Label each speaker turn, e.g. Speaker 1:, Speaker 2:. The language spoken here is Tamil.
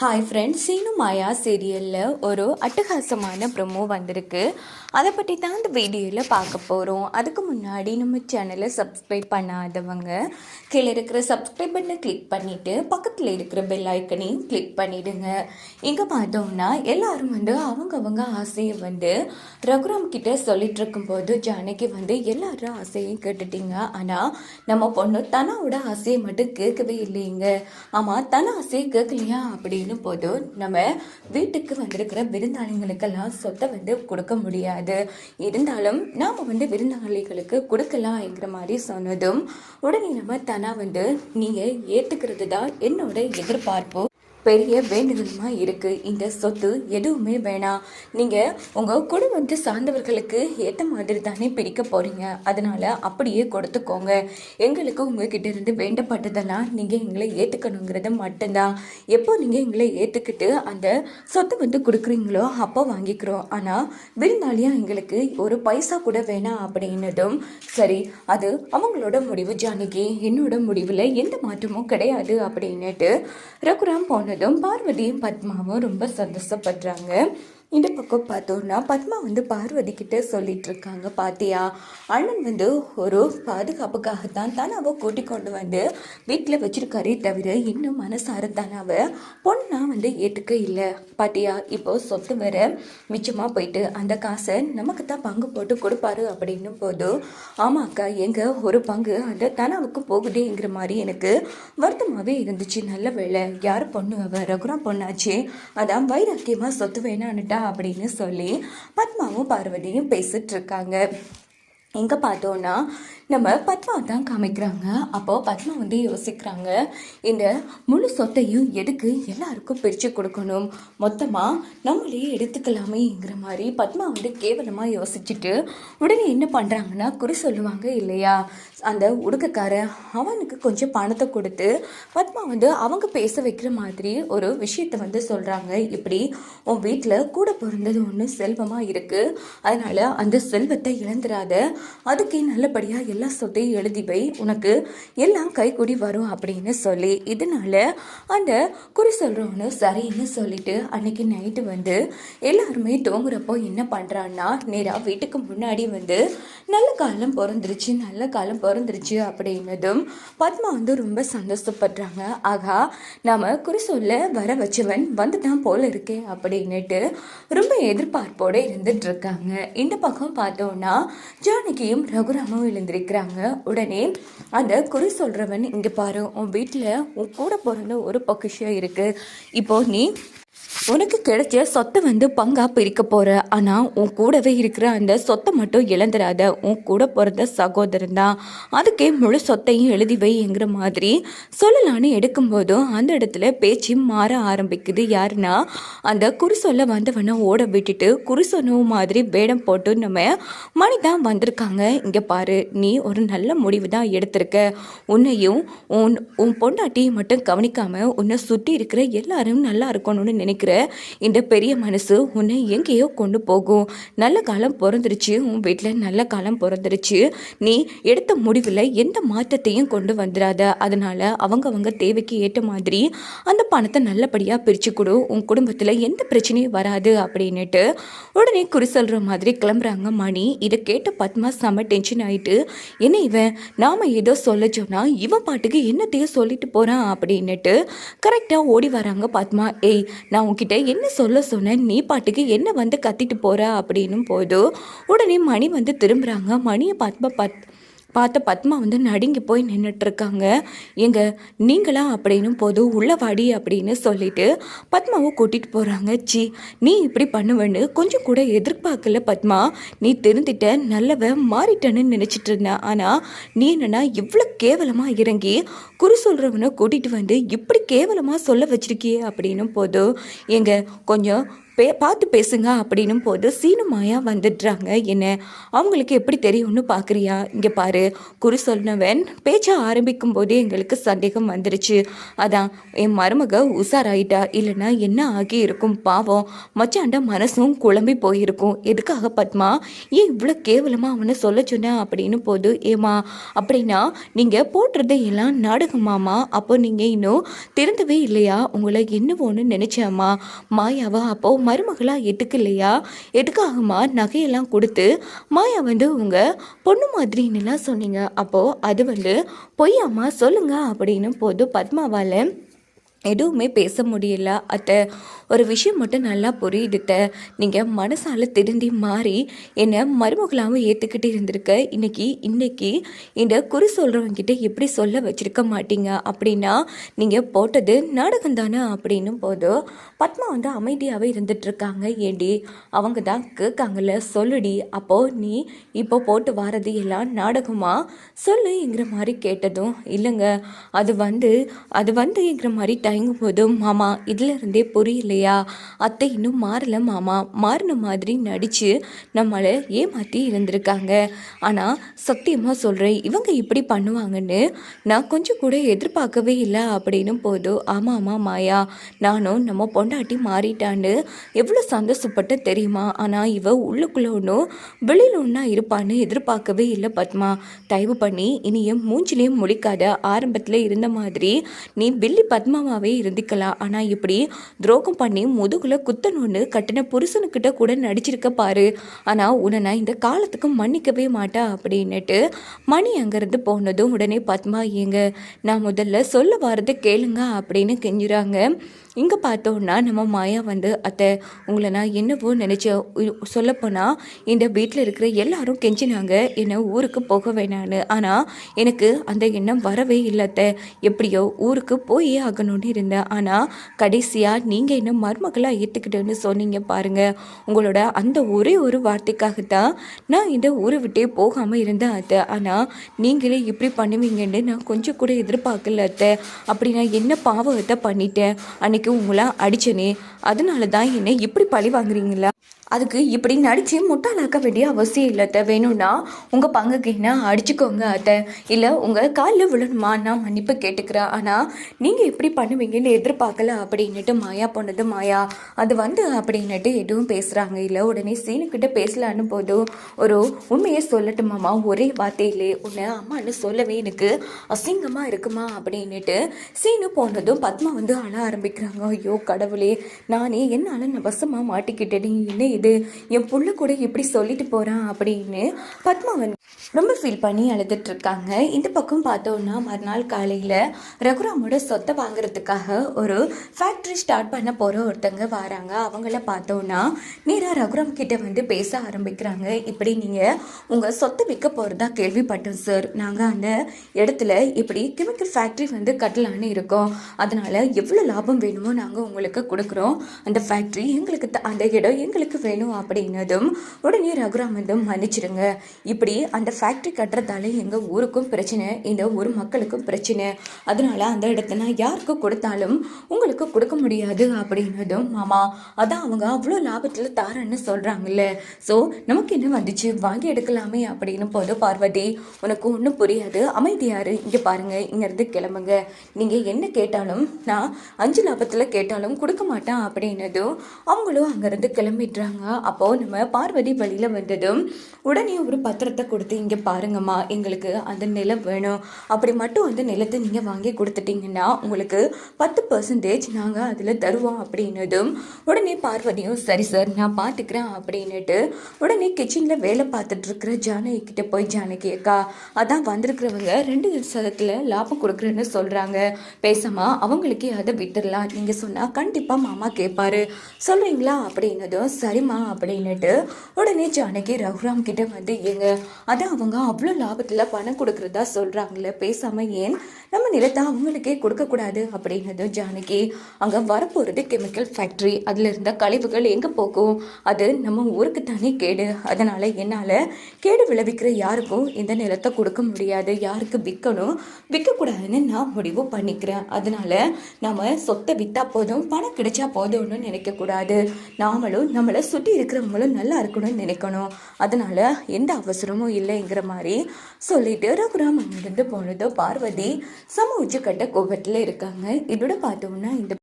Speaker 1: ஹாய் ஃப்ரெண்ட்ஸ், சீனு மாயா சீரியலில் ஒரு அட்டகாசமான ப்ரொமோ வந்திருக்கு. அதை பற்றி தான் இந்த வீடியோவில் பார்க்க போகிறோம். அதுக்கு முன்னாடி நம்ம சேனலை சப்ஸ்கிரைப் பண்ணாதவங்க கீழே இருக்கிற சப்ஸ்கிரைப் பட்டனை கிளிக் பண்ணிவிட்டு பக்கத்தில் இருக்கிற பெல் ஐக்கனையும் கிளிக் பண்ணிவிடுங்க. இங்கே பார்த்தோம்னா எல்லாரும் அவங்கவங்க ஆசையை ரகுராம் கிட்டே சொல்லிட்டு இருக்கும்போது ஜானகி எல்லாரும் ஆசையும் கேட்டுட்டீங்க. ஆனால் நம்ம பொண்ணு தனாவோட ஆசையை மட்டும் கேட்கவே இல்லைங்க. ஆமாம், தன ஆசையை கேட்கலையா அப்படின்னு போதும் நம்ம வீட்டுக்கு வந்திருக்கிற விருந்தாளிகளுக்கெல்லாம் சொத்தை கொடுக்க முடியாது. இருந்தாலும் நாம விருந்தாளிகளுக்கு கொடுக்கலாம்ங்கிற மாதிரி சொன்னதும் உடனே நம்ம தனா நீங்க ஏத்துக்கிறது தான் என்னோட எதிர்பார்ப்பு, பெரிய வேண்டுதலுமா இருக்குது. இந்த சொத்து எதுவுமே வேணாம். நீங்கள் உங்கள் குடும்பம் சார்ந்தவர்களுக்கு ஏற்ற மாதிரி தானே பிரிக்க போகிறீங்க. அதனால் அப்படியே கொடுத்துக்கோங்க. எங்களுக்கு உங்ககிட்ட இருந்து வேண்டப்பட்டதெல்லாம் நீங்கள் எங்களை ஏற்றுக்கணுங்கிறது மட்டும்தான். எப்போ நீங்கள் எங்களை ஏற்றுக்கிட்டு அந்த சொத்தை கொடுக்குறீங்களோ அப்போ வாங்கிக்கிறோம். ஆனால் விருந்தாளியாக எங்களுக்கு ஒரு பைசா கூட வேணாம் அப்படின்னதும் சரி, அது அவங்களோட முடிவு ஜானகி, என்னோட முடிவில் எந்த மாற்றமும் கிடையாது அப்படின்னுட்டு ரகுராம் போனதும் பார்வதியும் பத்மாவும் ரொம்ப சந்தோஷப்படுறாங்க. இந்த பக்கம் பார்த்தோன்னா பத்மா பார்வதி கிட்ட சொல்லிட்டு இருக்காங்க, பாத்தியா அண்ணன் ஒரு பாதுகாப்புக்காகத்தான் தனாவை கூட்டி கொண்டு வீட்டில் வச்சிருக்காரே தவிர இன்னும் மனசார தனாவை பொண்ணா ஏற்றுக்க இல்லை. பாத்தியா, இப்போ சொத்து வேற மிச்சமாக போயிட்டு அந்த காசை நமக்கு தான் பங்கு போட்டு கொடுப்பாரு அப்படின்னும் போது ஆமாக்கா, எங்க ஒரு பங்கு அந்த தனாவுக்கு போகுதேங்கிற மாதிரி எனக்கு வருத்தமாகவே இருந்துச்சு. நல்ல வேலை, யார் பொண்ணு அவ ரகுராம் பொண்ணாச்சு, அதான் வைராக்கியமாக சொத்து வேணான்னுட்டா அப்படின்னு சொல்லி பத்மாவும் பார்வதியும் பேசிட்டு இருக்காங்க. எங்கே பார்த்தோன்னா நம்ம பத்மா தான் காமிக்கிறாங்க. அப்போது பத்மா யோசிக்கிறாங்க, இந்த முழு சொத்தையும் எதுக்கு எல்லாருக்கும் பிரித்து கொடுக்கணும், மொத்தமாக நம்மளே எடுத்துக்கலாமேங்கிற மாதிரி பத்மா கேவலமாக யோசிச்சுட்டு உடனே என்ன பண்ணுறாங்கன்னா குறி சொல்லுவாங்க இல்லையா, அந்த உடுக்கக்காரன் அவனுக்கு கொஞ்சம் பணத்தை கொடுத்து பத்மா அவங்க பேச வைக்கிற மாதிரி ஒரு விஷயத்தை சொல்கிறாங்க. இப்படி உன் வீட்டில் கூட பிறந்தது ஒன்று செல்வமாக இருக்குது, அதனால் அந்த செல்வத்தை இழந்துடாத, அதுக்கே நல்லபடியாக எல்லா சொத்தையும் எழுதி வை, உனக்கு எல்லாம் கைக்கூடி வரும் அப்படின்னு சொல்லி இதனால அந்த குறி சொல்கிறவனு சரின்னு சொல்லிட்டு அன்னைக்கு நைட்டு எல்லாருமே தூங்குறப்போ என்ன பண்ணுறான்னா நேராக வீட்டுக்கு முன்னாடி நல்ல காலம் பிறந்துருச்சு, நல்ல காலம் பிறந்துருச்சு அப்படின்னதும் பத்மா ரொம்ப சந்தோஷப்படுறாங்க. ஆகா, நாம குறி சொல்ல வர வச்சவன் வந்துட்டான் போல இருக்கே அப்படின்னுட்டு ரொம்ப எதிர்பார்ப்போடு இருந்துட்டு இருக்காங்க. இந்த பக்கம் பார்த்தோன்னா ஜானகியும் ரகுராமும் எழுந்திருக்கிறாங்க. உடனே அந்த குறி சொல்றவன், இங்க பாரு, உன் வீட்டில் உன் கூட பிறந்த ஒரு பொக்கிஷம் இருக்கு, இப்போ நீ உனக்கு கிடைச்ச சொத்தை பங்கா பிரிக்க போற, ஆனா உன் கூடவே இருக்கிற அந்த சொத்தை மட்டும் இழந்துடாத, உன் கூட பிறந்த சகோதரன் தான், அதுக்கே முழு சொத்தையும் எழுதி வைங்கிற மாதிரி சொல்லலான்னு எடுக்கும்போதும் அந்த இடத்துல பேச்சு மாற ஆரம்பிக்குது. யாருன்னா அந்த குறி சொல்ல வந்தவனை ஓட விட்டுட்டு குறி சொன்ன மாதிரி வேடம் போட்டு நம்ம மணி தான் வந்திருக்காங்க. இங்க பாரு, நீ ஒரு நல்ல முடிவு தான் எடுத்திருக்க, உன்னையும் உன் பொண்டாட்டியை மட்டும் கவனிக்காம உன்னை சுற்றி இருக்கிற எல்லாரும் நல்லா இருக்கணும்னு நினைக்கிற இந்த பெரிய மனசு உன்னை எங்கேயோ கொண்டு போகும். நல்ல காலம் பிறந்துருச்சு, உன் வீட்டில் நல்ல காலம் பிறந்துருச்சு, நீ எடுத்த முடிவில் எந்த மாற்றத்தையும் கொண்டு வந்துடாத, அதனால அவங்க தேவைக்கு ஏற்ற மாதிரி அந்த பணத்தை நல்லபடியாக பிரித்து கொடு, உன் குடும்பத்தில் எந்த பிரச்சனையும் வராது அப்படின்னுட்டு உடனே குறி சொல்கிற மாதிரி கிளம்புறாங்க மணி. இதை கேட்ட பத்மா செம்ம டென்ஷன் ஆகிட்டு, என்ன இவன் நாம் ஏதோ சொல்ல சொன்னா இவன் பாட்டுக்கு என்னத்தையும் சொல்லிட்டு போகிறான் அப்படின்னுட்டு கரெக்டாக ஓடி வராங்க பத்மா. ஏய், நான் உன்கிட்ட என்ன சொல்ல சொன்னேன், நீ பாட்டுக்கு என்ன கத்திட்டு போற அப்படின்னும் போது உடனே மணி திரும்புறாங்க. மணியை பார்த்த பத்மா நடுங்கி போய் நின்றுட்டுருக்காங்க. எங்க நீங்களா அப்படின்னும் போது உள்ளவாடி அப்படின்னு சொல்லிட்டு பத்மாவை கூட்டிகிட்டு போகிறாங்க. சி, நீ இப்படி பண்ணுவேன்னு கொஞ்சம் கூட எதிர்பார்க்கல பத்மா, நீ தெரிஞ்சிட்ட, நல்லவ மாறிட்டேன்னு நினச்சிட்டு இருந்தேன், ஆனால் நீ என்னன்னா இவ்வளோ கேவலமாக இறங்கி குறி சொல்கிறவனை கூட்டிகிட்டு இப்படி கேவலமாக சொல்ல வச்சிருக்கியே அப்படின்னும் போது எங்க கொஞ்சம் பார்த்து பேசுங்க அப்படின்னும் போது சீனு மாயா வந்துடுறாங்க. என்ன அவங்களுக்கு எப்படி தெரியும்னு பார்க்குறியா? இங்கே பாரு, குறி சொன்னவன் பேச்ச ஆரம்பிக்கும் போதே எங்களுக்கு சந்தேகம் வந்துருச்சு. அதான் என் மருமக உஷாராயிட்டா, இல்லைன்னா என்ன ஆகி இருக்கும் பாவம். மச்சாண்ட மனசும் குழம்பி போயிருக்கும். எதுக்காக பத்மா ஏன் இவ்வளோ கேவலமாக அவனை சொல்ல சொன்னேன் அப்படின்னு போது, ஏமா அப்படின்னா நீங்கள் போட்டுறது எல்லாம் நாடகமாமா? அப்போ நீங்கள் இன்னும் திருந்தவே இல்லையா? உங்களை என்னவோன்னு நினச்சேம்மா. மாயாவா அப்போ மருமகளாக எட்டுக்கலையா? எதுக்காகமா நகையெல்லாம் கொடுத்து மாயா உங்கள் பொண்ணு மாதிரின்னுலாம் சொன்னீங்க? அப்போது அது பொய்யாம்மா சொல்லுங்க அப்படின்னு போது பத்மாவால் எதுவுமே பேச முடியல. அத்தை, ஒரு விஷயம் மட்டும் நல்லா புரியுதுத்த. நீங்கள் மனசால் திருந்தி மாறி என்னை மருமகளாகவும் ஏற்றுக்கிட்டு இருந்திருக்க இன்னைக்கு இந்த குறி சொல்கிறவங்கிட்ட எப்படி சொல்ல வச்சுருக்க மாட்டீங்க? அப்படின்னா நீங்கள் போட்டது நாடகம் தானே அப்படின்னும் போது பத்மா அமைதியாகவே இருந்துகிட்ருக்காங்க. ஏண்டி அவங்க தான் கேட்காங்கல்ல, சொல்லுடி. அப்போது நீ இப்போ போட்டு வாரது எல்லாம் நாடகமா சொல்லுங்கிற மாதிரி கேட்டதும், இல்லைங்க அது வந்துங்கிற மாதிரி தயங்கும் போதும், மாமா இதில் இருந்தே புரியலையா? அத்தை இன்னும் மாறல மாமா, மாறின மாதிரி நடித்து நம்மளை ஏமாற்றி இருந்திருக்காங்க. ஆனால் சத்தியமாக சொல்கிறேன், இவங்க இப்படி பண்ணுவாங்கன்னு நான் கொஞ்சம் கூட எதிர்பார்க்கவே இல்லை அப்படின்னும் போது, ஆமாம் மாயா, நானும் நம்ம பொண்டாட்டி மாறிட்டான்னு எவ்வளோ சந்தோஷப்பட்டு தெரியுமா? ஆனால் இவ உள்ளுக்குள்ள ஒன்றும் வெளியில் ஒன்றா இருப்பான்னு எதிர்பார்க்கவே இல்லை பத்மா. தயவு பண்ணி இனியும் மூஞ்சிலையும் முழிக்காத. ஆரம்பத்தில் இருந்த மாதிரி நீ பில்லி பத்மாவாகவே இருந்துக்கலாம். ஆனால் இப்படி துரோகம் பண்ணி முதுகுல குத்தணுன்னு கட்டின புருஷனுக்கிட்ட கூட நடிச்சிருக்க பாரு. ஆனால் உன்னை நான் இந்த காலத்துக்கு மன்னிக்கவே மாட்டேன் அப்படின்னுட்டு மணி அங்கேருந்து போனதும் உடனே பத்மா, ஏங்க நான் முதல்ல சொல்ல வரதை கேளுங்க அப்படின்னு கெஞ்சுறாங்க. இங்கே பார்த்தோன்னா நம்ம மாயா அத்தை, உங்களை நான் என்னவோ நினச்சேன். சொல்லப்போனால் இந்த வீட்டில் இருக்கிற எல்லாரும் கெஞ்சினாங்க என்னை ஊருக்கு போக வேணான்னு. ஆனால் எனக்கு அந்த எண்ணம் வரவே இல்லை அத்தை. எப்படியோ ஊருக்கு போயே ஆகணும்னு இருந்தேன். ஆனால் கடைசியாக நீங்கள் என்ன மருமகளாக ஏற்றுக்கிட்டேன்னு சொன்னீங்க பாருங்கள். உங்களோட அந்த ஒரே ஒரு வார்த்தைக்காகத்தான் நான் இந்த ஊரை விட்டே போகாமல் இருந்தேன் அத்தை. ஆனால் நீங்களே இப்படி பண்ணுவீங்கன்னு நான் கொஞ்சம் கூட எதிர்பார்க்கல அத்தை. அப்படி நான் என்ன பாவகத்தை பண்ணிட்டேன்? அன்னைக்கு உங்களை அடிச்சனே, அதனால தான் என்னை இப்படி பழி வாங்குறீங்களா? அதுக்கு இப்படி நடித்து முட்டாளாக்க வேண்டிய அவசியம் இல்லை அத்தை. வேணும்னா உங்கள் பங்குக்கு என்ன அடிச்சுக்கோங்க அத்தை, இல்லை உங்கள் காலில் விழணுமா நான் மன்னிப்பு கேட்டுக்கிறேன். ஆனால் நீங்கள் இப்படி பண்ணுவீங்கன்னு எதிர்பார்க்கல அப்படின்னுட்டு மாயா போனது. மாயா அது அப்படின்னுட்டு எதுவும் பேசுகிறாங்க இல்லை. உடனே சீனுக்கிட்ட பேசலான்னு போதும், ஒரு உண்மையை சொல்லட்டுமாம்மா, ஒரே வார்த்தையிலே உன்னை அம்மான்னு சொல்லவே எனக்கு அசிங்கமாக இருக்குமா அப்படின்னுட்டு சீனு போனதும் பத்மா அழ ஆரம்பிக்கிறாங்க. ஐயோ கடவுளே, நானே என்னால் நான் வசமாக மாட்டிக்கிட்டேன். என்ன இது, என் புள்ள கூட இப்படி சொல்லிட்டு போகிறான் அப்படின்னு பத்மா ரொம்ப ஃபீல் பண்ணி அழுதுட்டு இருக்காங்க. இந்த பக்கம் பார்த்தோன்னா மறுநாள் காலையில் ரகுராமோட சொத்தை வாங்குறதுக்காக ஒரு ஃபேக்ட்ரி ஸ்டார்ட் பண்ண போகிற ஒருத்தங்க வராங்க. அவங்கள பார்த்தோன்னா நேராக ரகுராம் கிட்ட பேச ஆரம்பிக்கிறாங்க. இப்படி நீங்கள் உங்கள் சொத்தை விற்க போகிறதா கேள்விப்பட்டோம் சார். நாங்கள் அந்த இடத்துல இப்படி கெமிக்கல் ஃபேக்ட்ரி கட்டலான்னு இருக்கோம். அதனால் எவ்வளோ லாபம் வேணுமோ நாங்கள் உங்களுக்கு கொடுக்குறோம். அந்த ஃபேக்ட்ரி எங்களுக்கு அந்த இடம் எங்களுக்கு வேணும் அப்படின்னதும் உடனே ரகுராம் மன்னிச்சிடுங்க, இப்படி அந்த ஃபேக்ட்ரி கட்டுறதால எங்கள் ஊருக்கும் பிரச்சனை, இந்த ஊர் மக்களுக்கும் பிரச்சனை. அதனால அந்த இடத்த நான் யாருக்கு கொடுத்தாலும் உங்களுக்கு கொடுக்க முடியாது அப்படின்னதும், மாமா அதான் அவங்க அவ்வளோ லாபத்தில் தாரன்னு சொல்கிறாங்கல்ல, ஸோ நமக்கு என்ன வந்துச்சு, வாங்கி எடுக்கலாமே அப்படின்னு போது, பார்வதி உனக்கு ஒன்றும் புரியாது, அமைதியாரு, இங்கே பாருங்கள், இங்கேருந்து கிளம்புங்க, நீங்கள் என்ன கேட்டாலும் நான் 5 லாபத்தில் கேட்டாலும் கொடுக்க மாட்டேன் அப்படின்னதும் அவங்களும் அங்கேருந்து கிளம்பிடுறாங்க. அப்போது நம்ம பார்வதி வழியில் வந்ததும் உடனே ஒரு பத்திரத்தை கொடுத்து, இங்கே பாருங்கம்மா, எங்களுக்கு அந்த நிலம் வேணும், அப்படி மட்டும் அந்த நிலத்தை நீங்கள் வாங்கி கொடுத்துட்டீங்கன்னா உங்களுக்கு 10% நாங்கள் அதில் தருவோம் அப்படின்னதும் உடனே பார்வதியும் சரி சார் நான் பார்த்துக்கிறேன் அப்படின்னுட்டு உடனே கிச்சனில் வேலை பார்த்துட்ருக்கிற ஜானகி கிட்ட போய், ஜானகி அக்கா அதான் வந்திருக்கிறவங்க 2% லாபம் கொடுக்குறேன்னு சொல்கிறாங்க, பேசாமா அவங்களுக்கே அதை விட்டுடலாம், நீங்கள் சொன்னால் கண்டிப்பாக மாமா கேட்பாரு, சொல்கிறீங்களா அப்படின்னதும் சரிம்மா அப்படின்னுட்டு உடனே ஜானகி ரகுராம் கிட்ட ஏங்க அதான் அவங்க அவ்வளோ லாபத்தில் பணம் கொடுக்குறதா சொல்கிறாங்களே, பேசாமல் ஏன் நம்ம நிலத்தை அவங்களுக்கே கொடுக்கக்கூடாது அப்படின்னதும் ஜானகி, அங்கே வரப்போகிறது கெமிக்கல் ஃபேக்ட்ரி, அதில் இருந்த கழிவுகள் எங்கே போகும், அது நம்ம ஊருக்கு தானே கேடு, அதனால் என்னால் கேடு விளைவிக்கிற யாருக்கும் இந்த நிலத்தை கொடுக்க முடியாது, யாருக்கு விற்கணும் விற்கக்கூடாதுன்னு நான் முடிவு பண்ணிக்கிறேன், அதனால் நம்ம சொத்தை விற்றா போதும், பணம் கிடைச்சா போதும்னு நினைக்கக்கூடாது. நாமளும் நம்மளை சுற்றி இருக்கிறவங்களும் நல்லா இருக்கணும்னு நினைக்கணும். அதனால் எந்த அவசரமும் இல்லைங்கிற மாதிரி சொல்லிட்டு ரகுராம் அங்கிருந்து போனதோ பார்வதி சம உச்சக்கட்ட கோபத்தில் இருக்காங்க. இதோட பார்த்தோம்னா இந்த